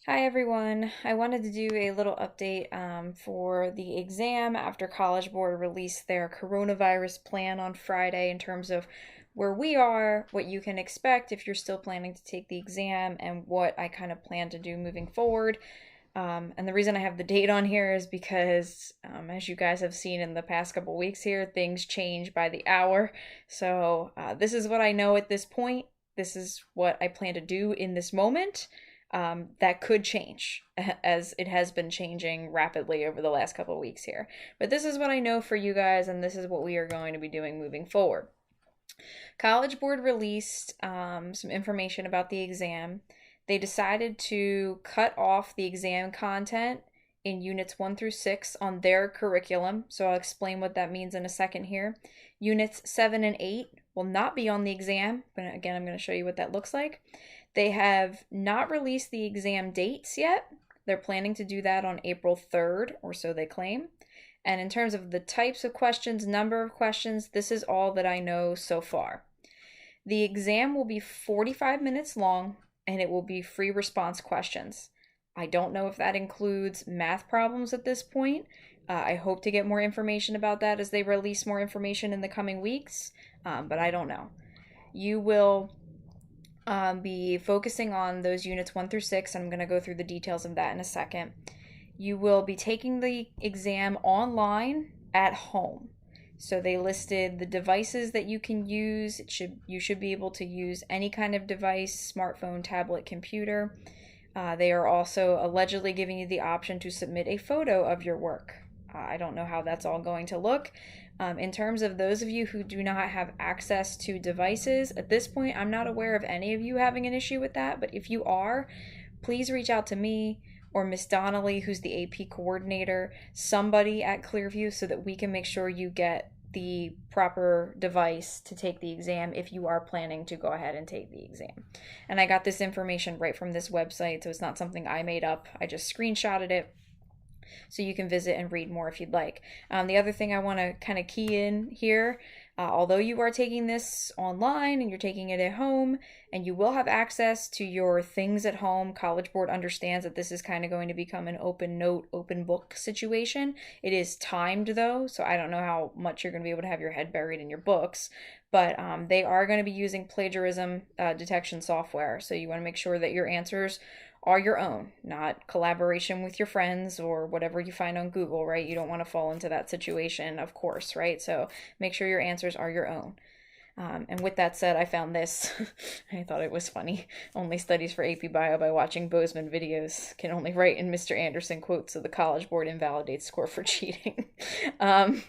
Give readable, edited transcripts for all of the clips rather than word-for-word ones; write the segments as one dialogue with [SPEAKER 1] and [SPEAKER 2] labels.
[SPEAKER 1] Hi everyone. I wanted to do a little update for the exam after College Board released their coronavirus plan on Friday in terms of where we are, what you can expect if you're still planning to take the exam, and what I kind of plan to do moving forward. And the reason I have the date on here is because, as you guys have seen in the past couple weeks here, things change by the hour. So this is what I know at this point. This is what I plan to do in this moment. That could change as it has been changing rapidly over the last couple of weeks here. But this is what I know for you guys, and this is what we are going to be doing moving forward. College Board released some information about the exam. They decided to cut off the exam content in units 1 through 6 on their curriculum. So I'll explain what that means in a second here. Units 7 and 8 will not be on the exam, but again, I'm going to show you what that looks like. They have not released the exam dates yet. They're planning to do that on April 3rd, or so they claim. And in terms of the types of questions, number of questions, this is all that I know so far. The exam will be 45 minutes long and it will be free response questions. I don't know if that includes math problems at this point. I hope to get more information about that as they release more information in the coming weeks, but I don't know. You will be focusing on those units 1 through 6. I'm going to go through the details of that in a second. You will be taking the exam online at home. So they listed the devices that you can use. You should be able to use any kind of device, smartphone, tablet, computer. They are also allegedly giving you the option to submit a photo of your work. I don't know how that's all going to look. In terms of those of you who do not have access to devices, at this point, I'm not aware of any of you having an issue with that, but if you are, please reach out to me or Miss Donnelly, who's the AP coordinator, somebody at Clearview, so that we can make sure you get the proper device to take the exam if you are planning to go ahead and take the exam. And I got this information right from this website, so it's not something I made up. I just screenshotted it, so you can visit and read more if you'd like. The other thing I want to kind of key in here, although you are taking this online and you're taking it at home and you will have access to your things at home, College Board understands that this is kind of going to become an open note, open book situation. It is timed though, so I don't know how much you're going to be able to have your head buried in your books, but they are going to be using plagiarism detection software, so you want to make sure that your answers are your own, not collaboration with your friends or whatever you find on Google, right? You don't want to fall into that situation, of course, right? So make sure your answers are your own. And with that said, I found this. I thought it was funny. Only studies for AP Bio by watching Bozeman videos can only write in Mr. Anderson quotes, so the College Board invalidates score for cheating. um,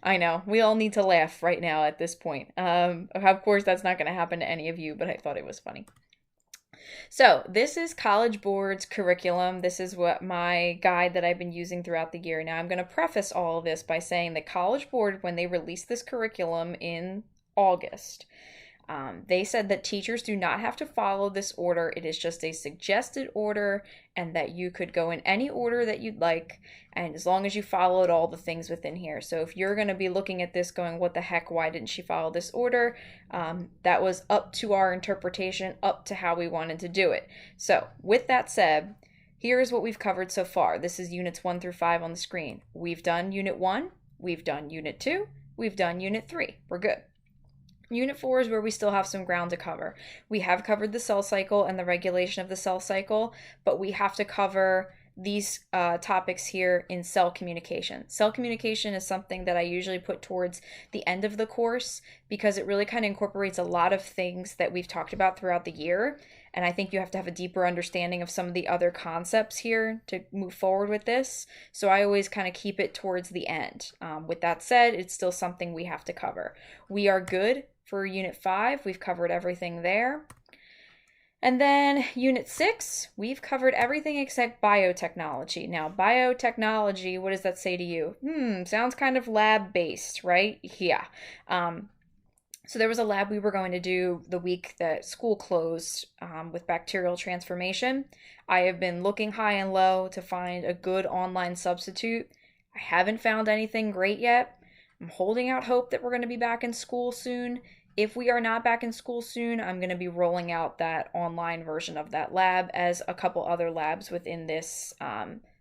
[SPEAKER 1] I know. We all need to laugh right now at this point. Of course, that's not going to happen to any of you, but I thought it was funny. So, this is College Board's curriculum. This is what my guide that I've been using throughout the year. Now, I'm going to preface all of this by saying that College Board, when they released this curriculum in August, they said that teachers do not have to follow this order. It is just a suggested order, and that you could go in any order that you'd like, and as long as you followed all the things within here. So if you're going to be looking at this going, what the heck, why didn't she follow this order? That was up to our interpretation, up to how we wanted to do it. So with that said, here's what we've covered so far. This is units 1 through 5 on the screen. We've done unit 1, we've done unit 2, we've done unit 3. We're good. Unit 4 is where we still have some ground to cover. We have covered the cell cycle and the regulation of the cell cycle, but we have to cover these topics here in cell communication. Cell communication is something that I usually put towards the end of the course because it really kind of incorporates a lot of things that we've talked about throughout the year. And I think you have to have a deeper understanding of some of the other concepts here to move forward with this. So I always kind of keep it towards the end. With that said, it's still something we have to cover. We are good for Unit 5. We've covered everything there. And then Unit 6, we've covered everything except biotechnology. Now, biotechnology, what does that say to you? Sounds kind of lab-based, right? Yeah. So there was a lab we were going to do the week that school closed with bacterial transformation. I have been looking high and low to find a good online substitute. I haven't found anything great yet. I'm holding out hope that we're going to be back in school soon. If we are not back in school soon, I'm going to be rolling out that online version of that lab as a couple other labs within this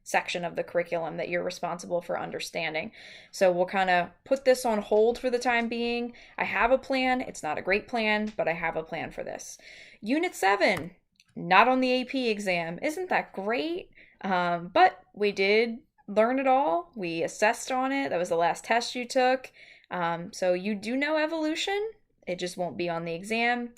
[SPEAKER 1] section of the curriculum that you're responsible for understanding. So we'll kind of put this on hold for the time being. I have a plan. It's not a great plan, but I have a plan for this. Unit 7, not on the AP exam. Isn't that great? But we did learn it all. We assessed on it. That was the last test you took. So you do know evolution. It just won't be on the exam.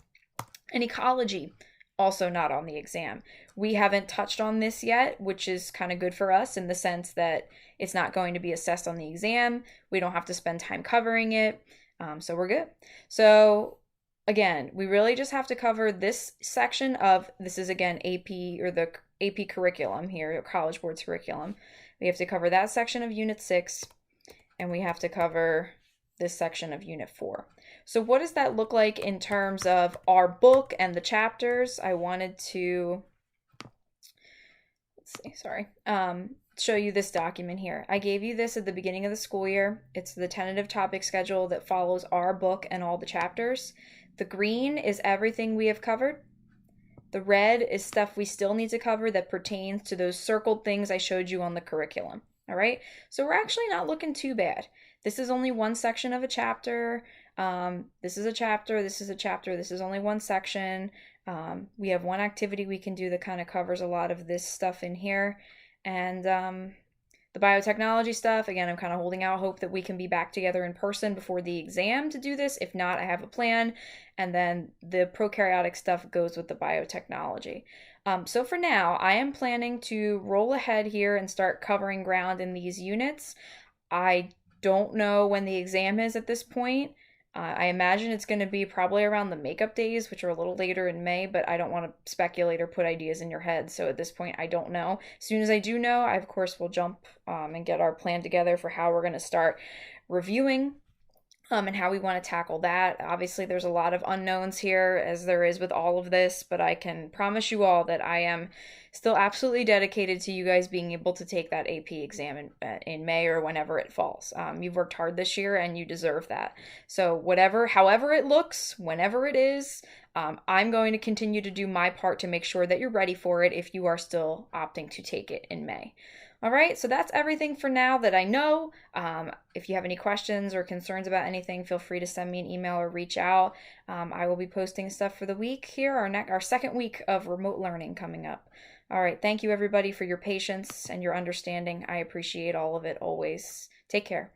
[SPEAKER 1] And ecology, also not on the exam. We haven't touched on this yet, which is kind of good for us in the sense that it's not going to be assessed on the exam. We don't have to spend time covering it. So we're good. So again, we really just have to cover this section of, this is again AP, or the AP curriculum here, College Board's curriculum. We have to cover that section of Unit 6, and we have to cover this section of Unit 4. So what does that look like in terms of our book and the chapters? I wanted to, show you this document here. I gave you this at the beginning of the school year. It's the tentative topic schedule that follows our book and all the chapters. The green is everything we have covered. The red is stuff we still need to cover that pertains to those circled things I showed you on the curriculum. All right, so we're actually not looking too bad. This is only one section of a chapter. This is a chapter, this is a chapter, this is only one section. We have one activity we can do that kind of covers a lot of this stuff in here. And the biotechnology stuff, again, I'm kind of holding out hope that we can be back together in person before the exam to do this. If not, I have a plan. And then the prokaryotic stuff goes with the biotechnology. So for now, I am planning to roll ahead here and start covering ground in these units. I don't know when the exam is at this point. I imagine it's going to be probably around the makeup days, which are a little later in May, but I don't want to speculate or put ideas in your head. So at this point, I don't know. As soon as I do know, I, of course, will jump and get our plan together for how we're going to start reviewing and how we want to tackle that. Obviously, there's a lot of unknowns here, as there is with all of this, but I can promise you all that I am still absolutely dedicated to you guys being able to take that AP exam in May or whenever it falls. You've worked hard this year and you deserve that. So however it looks, whenever it is, I'm going to continue to do my part to make sure that you're ready for it if you are still opting to take it in May. All right, so that's everything for now that I know. If you have any questions or concerns about anything, feel free to send me an email or reach out. I will be posting stuff for the week here, our second week of remote learning coming up. All right, thank you everybody for your patience and your understanding. I appreciate all of it always. Take care.